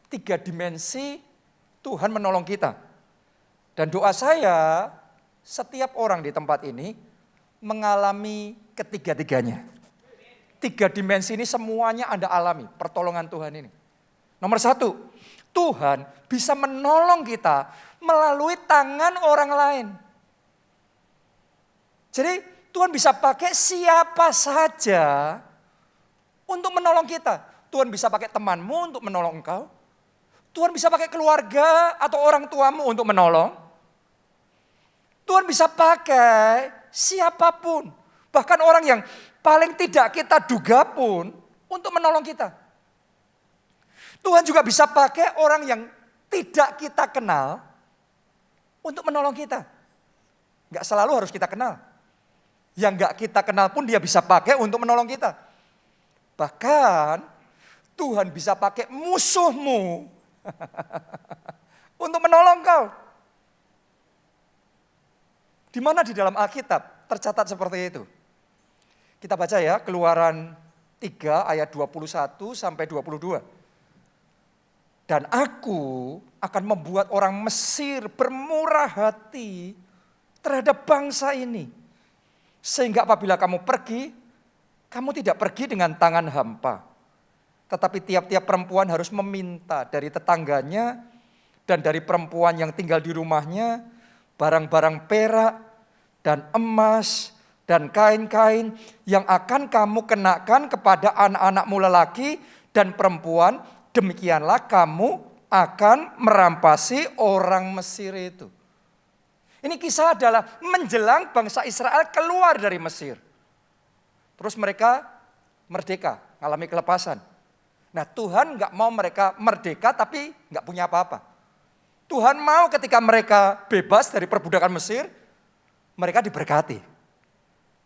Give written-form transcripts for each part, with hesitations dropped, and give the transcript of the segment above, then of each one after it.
3 dimensi Tuhan menolong kita. Dan doa saya, setiap orang di tempat ini mengalami ketiga-tiganya. 3 dimensi ini semuanya Anda alami, pertolongan Tuhan ini. Nomor 1, Tuhan bisa menolong kita melalui tangan orang lain. Jadi Tuhan bisa pakai siapa saja untuk menolong kita. Tuhan bisa pakai temanmu untuk menolong engkau. Tuhan bisa pakai keluarga atau orang tuamu untuk menolong. Tuhan bisa pakai siapapun. Bahkan orang yang paling tidak kita duga pun untuk menolong kita. Tuhan juga bisa pakai orang yang tidak kita kenal untuk menolong kita. Enggak selalu harus kita kenal. Yang enggak kita kenal pun dia bisa pakai untuk menolong kita. Bahkan Tuhan bisa pakai musuhmu untuk menolong kau. Di mana di dalam Alkitab tercatat seperti itu? Kita baca ya, Keluaran 3 ayat 21 sampai 22. Dan aku akan membuat orang Mesir bermurah hati terhadap bangsa ini. Sehingga apabila kamu pergi, kamu tidak pergi dengan tangan hampa. Tetapi tiap-tiap perempuan harus meminta dari tetangganya dan dari perempuan yang tinggal di rumahnya barang-barang perak dan emas dan kain-kain yang akan kamu kenakan kepada anak-anakmu lelaki dan perempuan. Demikianlah kamu akan merampasi orang Mesir itu. Ini kisah adalah menjelang bangsa Israel keluar dari Mesir. Terus mereka merdeka, mengalami kelepasan. Nah Tuhan gak mau mereka merdeka tapi gak punya apa-apa. Tuhan mau ketika mereka bebas dari perbudakan Mesir, mereka diberkati.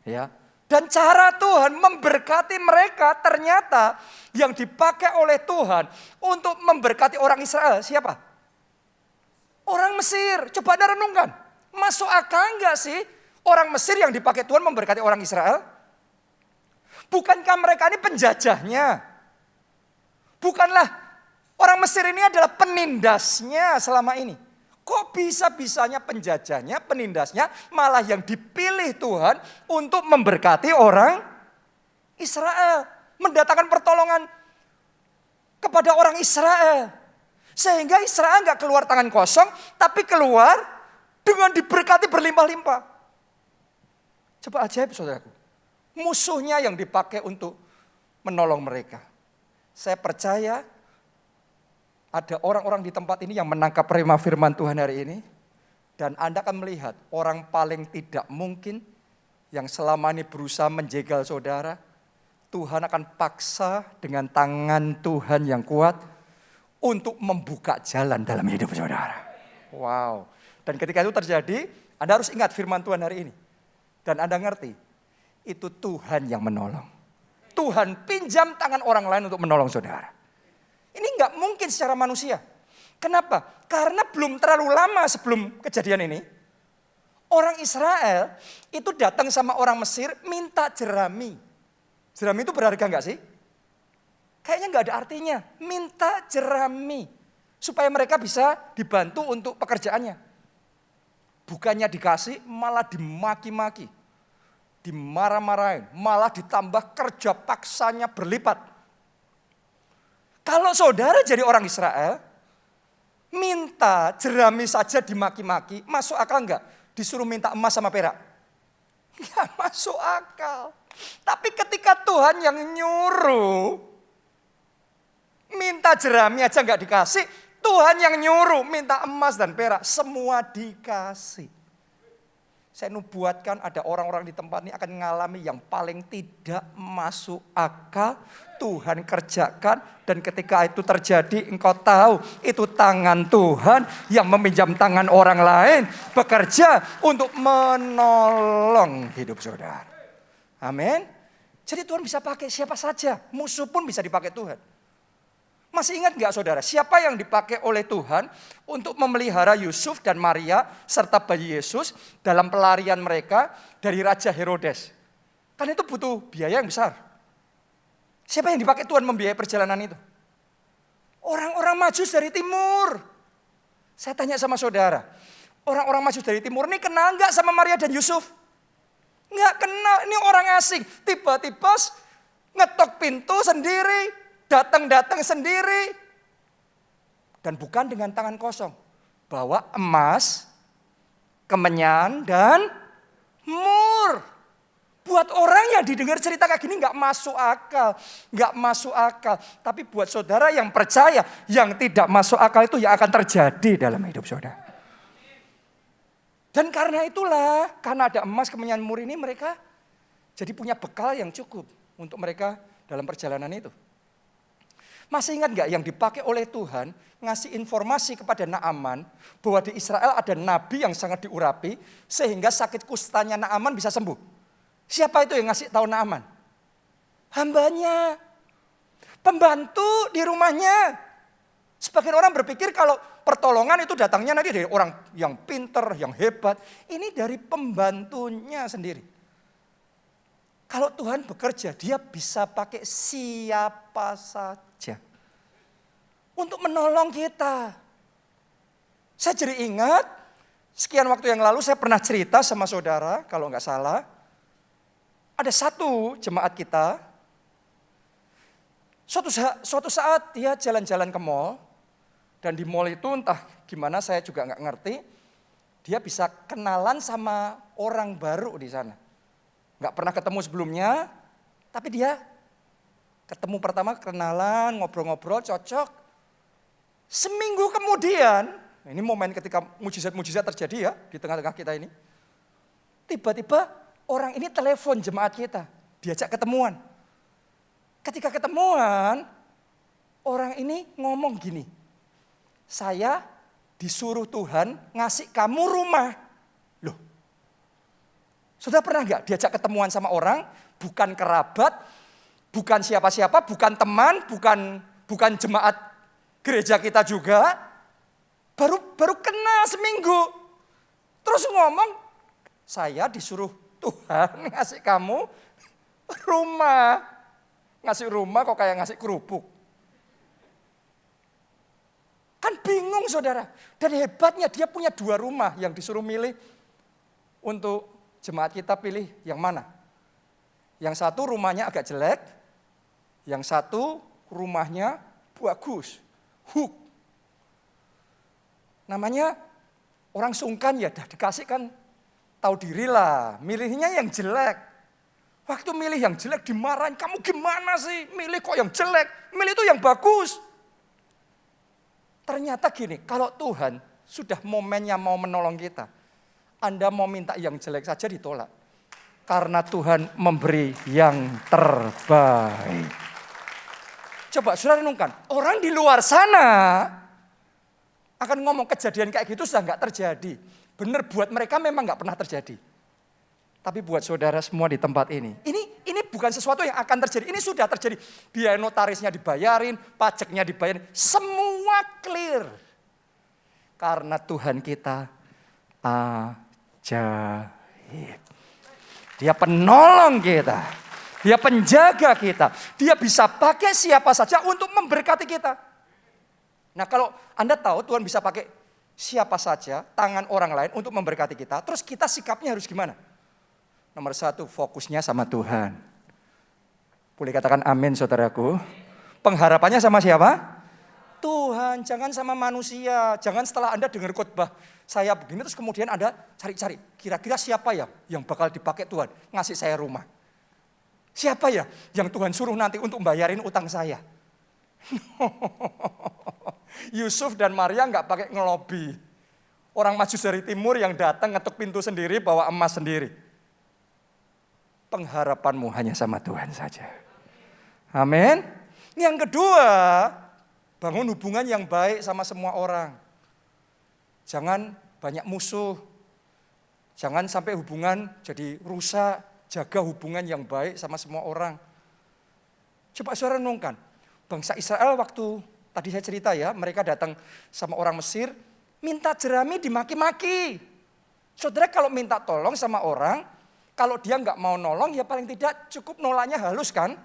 Ya. Dan cara Tuhan memberkati mereka ternyata yang dipakai oleh Tuhan untuk memberkati orang Israel. Siapa? Orang Mesir. Coba Anda renungkan. Masuk akal enggak sih orang Mesir yang dipakai Tuhan memberkati orang Israel? Bukankah mereka ini penjajahnya? Bukanlah orang Mesir ini adalah penindasnya selama ini. Kok bisa-bisanya penjajahnya, penindasnya malah yang dipilih Tuhan untuk memberkati orang Israel. Mendatangkan pertolongan kepada orang Israel. Sehingga Israel gak keluar tangan kosong, tapi keluar dengan diberkati berlimpah-limpah. Coba ajaib saudaraku. Musuhnya yang dipakai untuk menolong mereka. Saya percaya ada orang-orang di tempat ini yang menangkap rema firman Tuhan hari ini. Dan Anda akan melihat orang paling tidak mungkin yang selama ini berusaha menjegal saudara. Tuhan akan paksa dengan tangan Tuhan yang kuat untuk membuka jalan dalam hidup saudara. Wow. Dan ketika itu terjadi, Anda harus ingat firman Tuhan hari ini. Dan Anda ngerti, itu Tuhan yang menolong. Tuhan pinjam tangan orang lain untuk menolong saudara. Ini enggak mungkin secara manusia. Kenapa? Karena belum terlalu lama sebelum kejadian ini, orang Israel itu datang sama orang Mesir minta jerami. Jerami itu berharga enggak sih? Kayaknya enggak ada artinya. Minta jerami. Supaya mereka bisa dibantu untuk pekerjaannya. Bukannya dikasih, malah dimaki-maki. Dimarah-marahin, malah ditambah kerja paksanya berlipat. Kalau saudara jadi orang Israel, minta jerami saja dimaki-maki, masuk akal enggak? Disuruh minta emas sama perak? Enggak masuk akal. Tapi ketika Tuhan yang nyuruh, minta jerami aja enggak dikasih, Tuhan yang nyuruh minta emas dan perak, semua dikasih. Saya nubuatkan ada orang-orang di tempat ini akan mengalami yang paling tidak masuk akal. Tuhan kerjakan dan ketika itu terjadi engkau tahu itu tangan Tuhan yang meminjam tangan orang lain bekerja untuk menolong hidup saudara. Amin. Jadi Tuhan bisa pakai siapa saja, musuh pun bisa dipakai Tuhan. Masih ingat enggak saudara, siapa yang dipakai oleh Tuhan untuk memelihara Yusuf dan Maria serta bayi Yesus dalam pelarian mereka dari Raja Herodes? Kan itu butuh biaya yang besar. Siapa yang dipakai Tuhan membiayai perjalanan itu? Orang-orang orang Majus dari timur. Saya tanya sama saudara, orang-orang Majus dari timur ini kenal nggak sama Maria dan Yusuf? Nggak kenal, ini orang asing. Tiba-tiba ngetok pintu sendiri, datang-datang sendiri. Dan bukan dengan tangan kosong. Bawa emas, kemenyan, dan mur. Buat orang yang didengar cerita kayak gini nggak masuk akal. Nggak masuk akal. Tapi buat saudara yang percaya, yang tidak masuk akal itu yang akan terjadi dalam hidup saudara. Dan karena itulah, karena ada emas, kemenyan, mur ini mereka jadi punya bekal yang cukup untuk mereka dalam perjalanan itu. Masih ingat nggak yang dipakai oleh Tuhan ngasih informasi kepada Naaman bahwa di Israel ada nabi yang sangat diurapi sehingga sakit kustanya Naaman bisa sembuh. Siapa itu yang ngasih tahu Naaman? Hambanya, pembantu di rumahnya. Sebagian orang berpikir kalau pertolongan itu datangnya nanti dari orang yang pinter, yang hebat. Ini dari pembantunya sendiri. Kalau Tuhan bekerja, dia bisa pakai siapa saja untuk menolong kita. Saya jadi ingat, sekian waktu yang lalu saya pernah cerita sama saudara, kalau nggak salah, ada satu jemaat kita, suatu saat dia jalan-jalan ke mall, dan di mall itu entah gimana saya juga nggak ngerti, dia bisa kenalan sama orang baru di sana. Nggak pernah ketemu sebelumnya, tapi dia ketemu pertama, kenalan, ngobrol-ngobrol, cocok. Seminggu kemudian, ini momen ketika mujizat-mujizat terjadi ya di tengah-tengah kita ini. Tiba-tiba orang ini telepon jemaat kita, diajak ketemuan. Ketika ketemuan, orang ini ngomong gini, saya disuruh Tuhan ngasih kamu rumah. Loh, sudah pernah nggak diajak ketemuan sama orang, bukan kerabat, bukan siapa-siapa, bukan teman, bukan jemaat gereja kita juga, baru kenal seminggu. Terus ngomong, saya disuruh Tuhan ngasih kamu rumah. Ngasih rumah kok kayak ngasih kerupuk. Kan bingung saudara. Dan hebatnya dia punya 2 rumah yang disuruh milih untuk jemaat kita pilih yang mana. Yang satu rumahnya agak jelek, yang satu rumahnya bagus. Hook. Namanya orang sungkan ya, dah dikasih kan tahu diri lah, milihnya yang jelek. Waktu milih yang jelek dimarahin, kamu gimana sih milih kok yang jelek, milih itu yang bagus. Ternyata gini, kalau Tuhan sudah momennya mau menolong kita, Anda mau minta yang jelek saja ditolak. Karena Tuhan memberi yang terbaik. Coba saudara renungkan, orang di luar sana akan ngomong kejadian kayak gitu sudah nggak terjadi. Benar buat mereka memang nggak pernah terjadi. Tapi buat saudara semua di tempat ini bukan sesuatu yang akan terjadi. Ini sudah terjadi. Biaya notarisnya dibayarin, pajaknya dibayarin, semua clear. Karena Tuhan kita ajaib. Dia penolong kita. Dia penjaga kita. Dia bisa pakai siapa saja untuk memberkati kita. Nah kalau Anda tahu Tuhan bisa pakai siapa saja, tangan orang lain untuk memberkati kita. Terus kita sikapnya harus gimana? Nomor 1, fokusnya sama Tuhan. Boleh katakan amin saudaraku. Pengharapannya sama siapa? Tuhan, jangan sama manusia. Jangan setelah Anda dengar khotbah saya begini terus kemudian Anda cari-cari. Kira-kira siapa ya yang bakal dipakai Tuhan ngasih saya rumah? Siapa ya yang Tuhan suruh nanti untuk bayarin utang saya? Yusuf dan Maria nggak pakai ngelobi. Orang Majus dari timur yang datang ngetuk pintu sendiri bawa emas sendiri. Pengharapanmu hanya sama Tuhan saja. Amin. Yang kedua, bangun hubungan yang baik sama semua orang. Jangan banyak musuh. Jangan sampai hubungan jadi rusak. Jaga hubungan yang baik sama semua orang. Coba saudara renungkan. Bangsa Israel waktu tadi saya cerita ya, mereka datang sama orang Mesir, minta jerami dimaki-maki. Saudara kalau minta tolong sama orang, kalau dia nggak mau nolong ya paling tidak cukup nolaknya halus kan.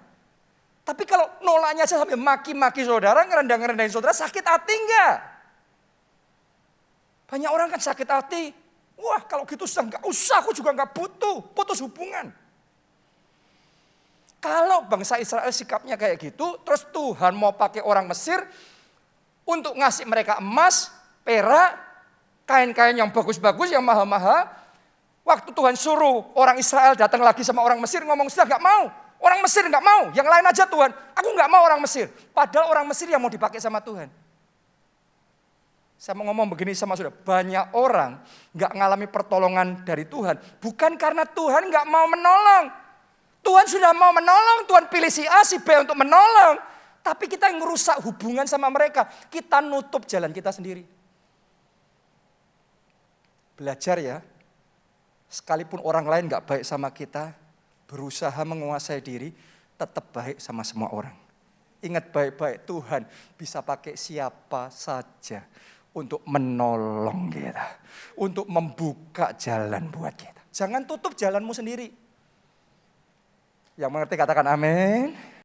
Tapi kalau nolaknya aja sampai maki-maki saudara, ngerendahin saudara, sakit hati enggak? Banyak orang kan sakit hati. Wah kalau gitu enggak usah, aku juga enggak butuh, putus hubungan. Kalau bangsa Israel sikapnya kayak gitu, terus Tuhan mau pakai orang Mesir untuk ngasih mereka emas, perak, kain-kain yang bagus-bagus, yang mahal-mahal. Waktu Tuhan suruh orang Israel datang lagi sama orang Mesir, ngomong sudah enggak mau. Orang Mesir enggak mau, yang lain aja Tuhan. Aku enggak mau orang Mesir. Padahal orang Mesir yang mau dipakai sama Tuhan. Saya mau ngomong begini sama saudara, banyak orang enggak ngalami pertolongan dari Tuhan. Bukan karena Tuhan enggak mau menolong. Tuhan sudah mau menolong, Tuhan pilih si A, si B untuk menolong. Tapi kita yang ngerusak hubungan sama mereka. Kita nutup jalan kita sendiri. Belajar ya, sekalipun orang lain gak baik sama kita, berusaha menguasai diri, tetap baik sama semua orang. Ingat baik-baik, Tuhan bisa pakai siapa saja untuk menolong kita. Untuk membuka jalan buat kita. Jangan tutup jalanmu sendiri. Yang mengerti katakan amin.